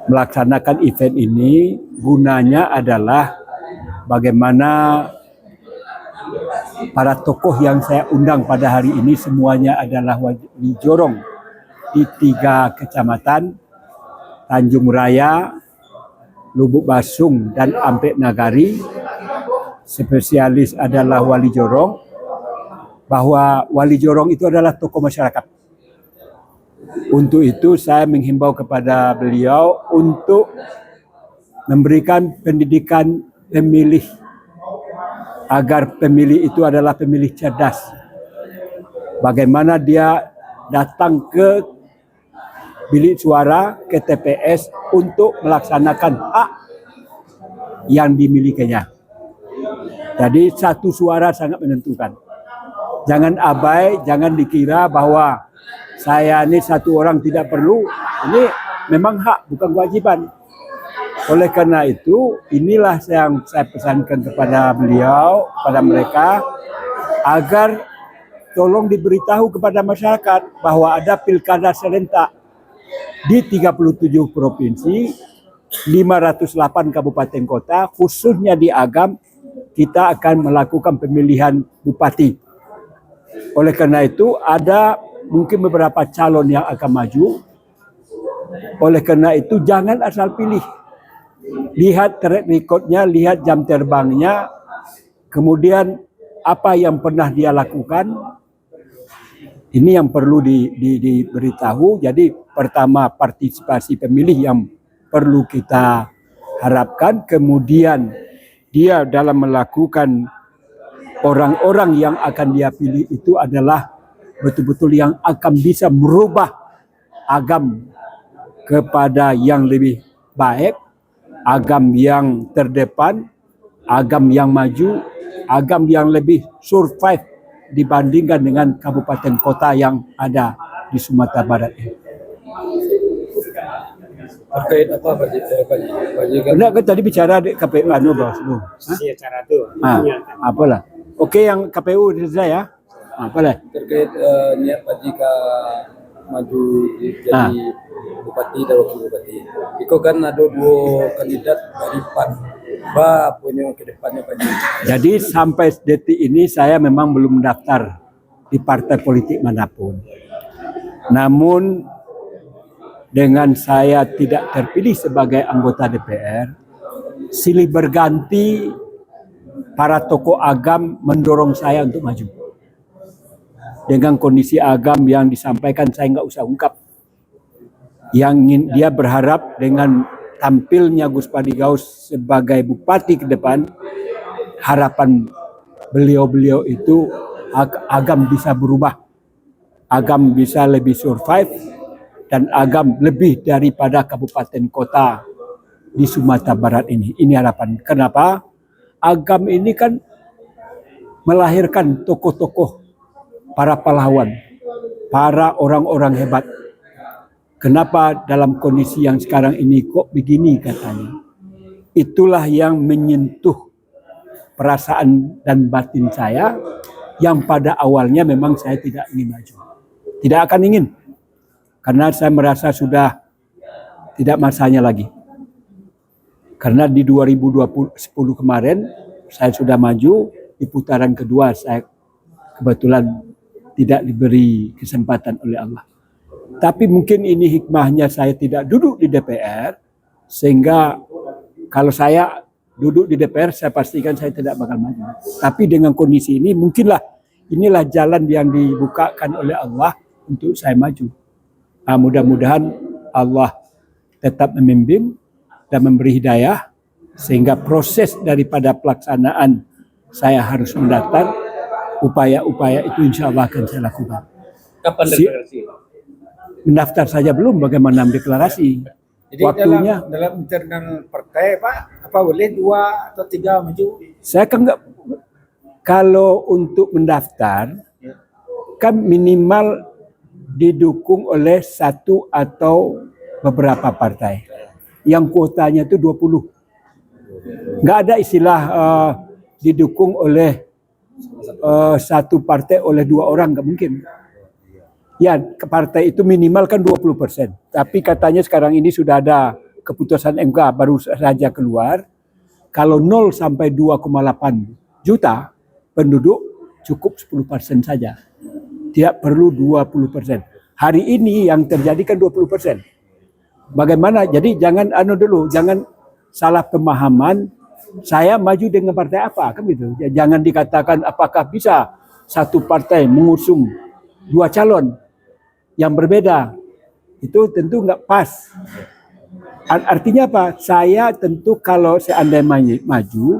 melaksanakan event ini gunanya adalah bagaimana para tokoh yang saya undang pada hari ini semuanya adalah wali jorong di 3 kecamatan, Tanjung Raya, Lubuk Basung, dan Ampek Nagari. Spesialis adalah wali jorong, bahwa wali jorong itu adalah tokoh masyarakat. Untuk itu saya menghimbau kepada beliau untuk memberikan pendidikan pemilih, agar pemilih itu adalah pemilih cerdas. Bagaimana dia datang ke bilik suara, ke TPS untuk melaksanakan hak yang dimilikinya. Jadi satu suara sangat menentukan. Jangan abai, jangan dikira bahwa saya ini satu orang tidak perlu. Ini memang hak, bukan kewajiban. Oleh karena itu, inilah yang saya pesankan kepada beliau, kepada mereka, agar tolong diberitahu kepada masyarakat bahwa ada pilkada serentak di 37 provinsi, 508 kabupaten kota, khususnya di Agam, kita akan melakukan pemilihan bupati. Oleh karena itu, ada mungkin beberapa calon yang akan maju. Oleh karena itu, jangan asal pilih. Lihat track recordnya, lihat jam terbangnya, kemudian apa yang pernah dia lakukan. Ini yang perlu diberitahu. Jadi pertama, partisipasi pemilih yang perlu kita harapkan. Kemudian dia dalam melakukan, orang-orang yang akan dia pilih itu adalah betul-betul yang akan bisa merubah Agam kepada yang lebih baik, Agam yang terdepan, Agam yang maju, Agam yang lebih survive dibandingkan dengan kabupaten kota yang ada di Sumatera Barat ini. Terkait apa Pak Ji? Enggak, kan tadi bicara di KPU Bawaslu. Cara itu. Apalah. Oke, yang KPU selesai ya. Apalah. Terkait niat Pak Jika maju jadi bupati dan wakil bupati. Itu kan ada 2 kandidat dari PAN. Apa punya ke depannya Pak Ji? Jadi sampai detik ini saya memang belum mendaftar di partai politik manapun. Namun dengan saya tidak terpilih sebagai anggota DPR, silih berganti para tokoh Agam mendorong saya untuk maju. Dengan kondisi Agam yang disampaikan, saya nggak usah ungkap. Yang dia berharap dengan tampilnya Gus Padi Gaus sebagai bupati ke depan, harapan beliau-beliau itu Agam bisa berubah, Agam bisa lebih survive, dan Agam lebih daripada kabupaten kota di Sumatera Barat ini. Ini harapan. Kenapa? Agam ini kan melahirkan tokoh-tokoh, para pahlawan, para orang-orang hebat. Kenapa dalam kondisi yang sekarang ini kok begini katanya? Itulah yang menyentuh perasaan dan batin saya, yang pada awalnya memang saya tidak ingin maju. Tidak akan ingin. Karena saya merasa sudah tidak masanya lagi. Karena di 2010 kemarin saya sudah maju, di putaran kedua saya kebetulan tidak diberi kesempatan oleh Allah. Tapi mungkin ini hikmahnya saya tidak duduk di DPR, sehingga kalau saya duduk di DPR saya pastikan saya tidak bakal maju. Tapi dengan kondisi ini mungkinlah inilah jalan yang dibukakan oleh Allah untuk saya maju. Mudah-mudahan Allah tetap membimbing dan memberi hidayah, sehingga proses daripada pelaksanaan saya harus mendaftar, upaya-upaya itu insya Allah akan saya lakukan. Kapan deklarasi? Mendaftar saja belum, bagaimana deklarasi? Jadi waktunya dalam internal partai Pak, apa boleh 2 atau 3 maju? Saya kan enggak, kalau untuk mendaftar kan minimal didukung oleh 1 atau beberapa partai. Yang kuotanya itu 20. Enggak ada istilah didukung oleh 1 partai oleh 2 orang, enggak mungkin. Ya, ke partai itu minimal kan 20%. Tapi katanya sekarang ini sudah ada keputusan MK baru saja keluar. Kalau 0 sampai 2,8 juta penduduk cukup 10% saja. Tidak perlu 20%. Hari ini yang terjadi kan 20%. Bagaimana? Jadi jangan jangan salah pemahaman. Saya maju dengan partai apa kan gitu. Jangan dikatakan apakah bisa satu partai mengusung dua calon yang berbeda. Itu tentu nggak pas. Artinya apa? Saya tentu kalau seandainya maju,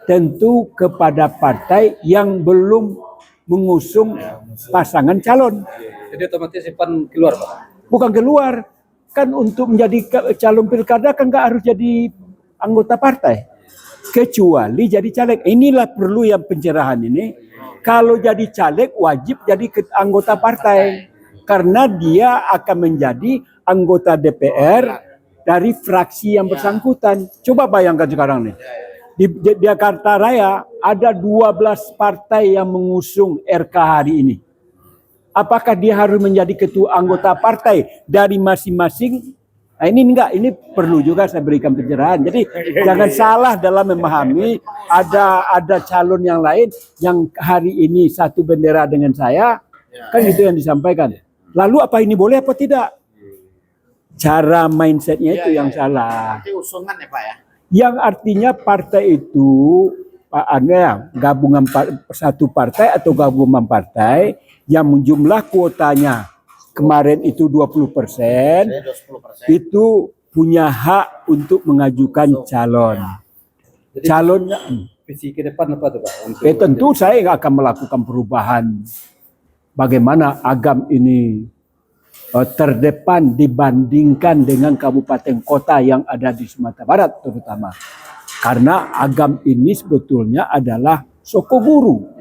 tentu kepada partai yang belum mengusung pasangan calon. Jadi otomatis Pan keluar, Pak. Bukan keluar, kan untuk menjadi calon pilkada kan nggak harus jadi anggota partai. Kecuali jadi caleg. Inilah perlu yang pencerahan ini. Kalau jadi caleg wajib jadi anggota partai. Karena dia akan menjadi anggota DPR dari fraksi yang bersangkutan. Coba bayangkan sekarang nih. Di Jakarta Raya ada 12 partai yang mengusung RK hari ini. Apakah dia harus menjadi ketua anggota partai dari masing-masing? Nah, ini enggak, ini perlu juga saya berikan pencerahan. Jadi jangan salah dalam memahami ada calon yang lain yang hari ini satu bendera dengan saya, kan itu yang disampaikan. Lalu apa ini boleh apa tidak? Cara mindsetnya itu yang salah. Nanti usungan ya Pak ya. Yang artinya partai itu gabungan satu partai atau gabungan partai yang jumlah kuotanya kemarin itu 20%, itu punya hak untuk mengajukan calon. Jadi, Calonnya visi ke depan apa tuh, Pak? tentu saya akan melakukan perubahan. Bagaimana Agam ini terdepan dibandingkan dengan kabupaten kota yang ada di Sumatera Barat terutama. Karena Agam ini sebetulnya adalah sokoguru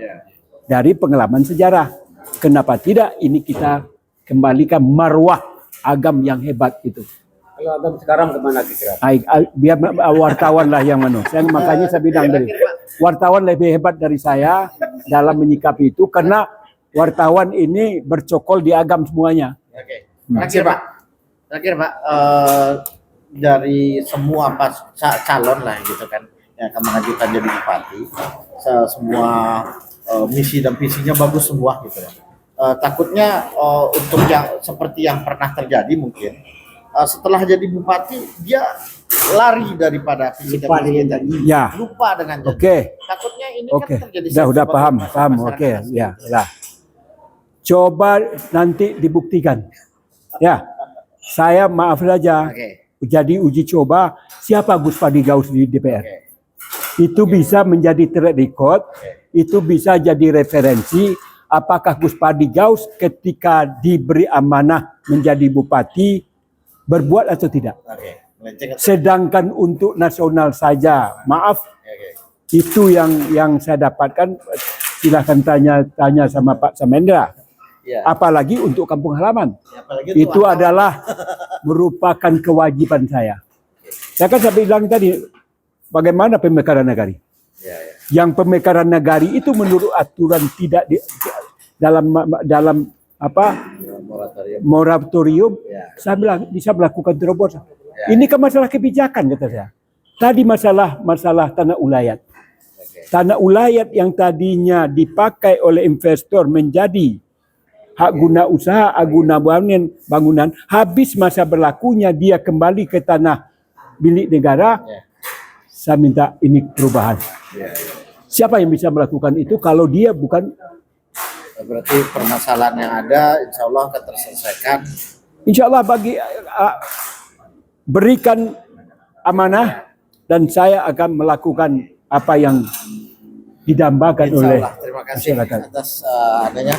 dari pengalaman sejarah. Kenapa tidak ini kita kembalikan marwah Agam yang hebat itu. Kalau Agam sekarang kemana kira-kira? Biar wartawan lah yang makanya saya bilang tadi, wartawan lebih hebat dari saya dalam menyikapi itu karena wartawan ini bercokol di Agam semuanya. Oke. Terakhir Pak, dari semua calon lah gitu kan yang akan mengajukan jadi bupati, semua misi dan visinya bagus semua gitu ya. Takutnya untuk yang seperti yang pernah terjadi mungkin setelah jadi bupati dia lari daripada visi dan misi tadi. Ya. Lupa dengan janji. Oke. Takutnya ini Oke. kan terjadi. Udah paham. Oke, ya, lah. Coba nanti dibuktikan. Ya. Saya maaf saja. Jadi uji coba siapa Gus Padi Gaus di DPR. Itu bisa menjadi track record, itu bisa jadi referensi apakah Gus Padi Gaus ketika diberi amanah menjadi bupati berbuat atau tidak. Sedangkan untuk nasional saja, maaf, itu yang saya dapatkan. Silahkan tanya sama Pak Samendra. Apalagi untuk kampung halaman. Itu adalah merupakan kewajiban saya. Saya kan saya bilang tadi, bagaimana pemekaran nagari? Yang pemekaran nagari itu menurut aturan tidak dalam moratorium. Saya bilang bisa melakukan terobosan. Ini kan masalah kebijakan kata saya. Tadi masalah tanah ulayat. Tanah ulayat yang tadinya dipakai oleh investor menjadi hak guna usaha, hak guna bangunan, habis masa berlakunya dia kembali ke tanah milik negara. Saya minta ini perubahan. Siapa yang bisa melakukan itu kalau dia bukan? Berarti permasalahan yang ada insya Allah akan terselesaikan. Insya Allah berikan amanah dan saya akan melakukan apa yang didambakan oleh Terima kasih atas adanya